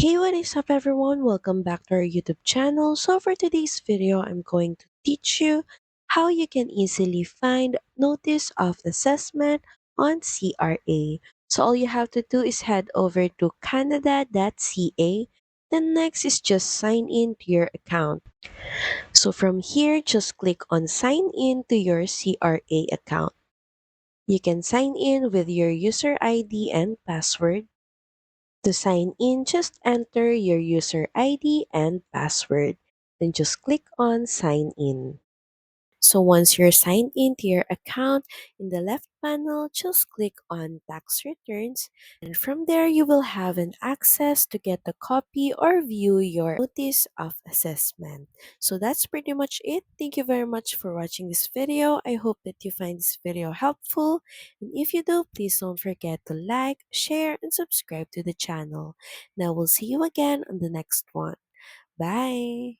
Hey, what is up everyone? Welcome back to our YouTube channel. So for today's video, I'm going to teach you how you can easily find notice of assessment on CRA. So all you have to do is head over to canada.ca. Then next is just sign in to your account. So from here, just click on sign in to your CRA account. You can sign in with your user ID and password. To sign in, just enter your user ID and password. Then just click on sign in. So once you're signed into your account, in the left panel, just click on tax returns. And from there, you will have an access to get a copy or view your notice of assessment. So that's pretty much it. Thank you very much for watching this video. I hope that you find this video helpful. And if you do, please don't forget to like, share, and subscribe to the channel. Now we'll see you again on the next one. Bye!